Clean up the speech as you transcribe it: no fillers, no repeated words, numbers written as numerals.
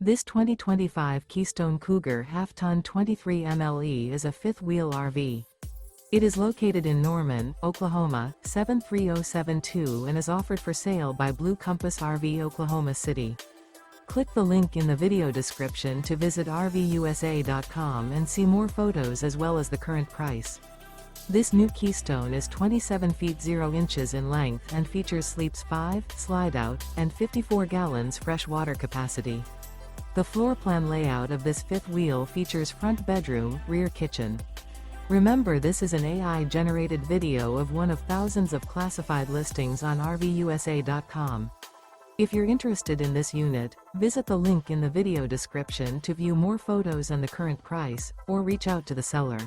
This 2025 Keystone Cougar Half-Ton 23 MLE is a fifth-wheel RV. It is located in Norman, Oklahoma, 73072 and is offered for sale by Blue Compass RV Oklahoma City. Click the link in the video description to visit RVUSA.com and see more photos as well as the current price. This new Keystone is 27 feet 0 inches in length and features sleeps 5, slide-out, and 54 gallons fresh water capacity. The floor plan layout of this fifth wheel features front bedroom, rear kitchen. Remember, this is an AI-generated video of one of thousands of classified listings on RVUSA.com. If you're interested in this unit, visit the link in the video description to view more photos and the current price, or reach out to the seller.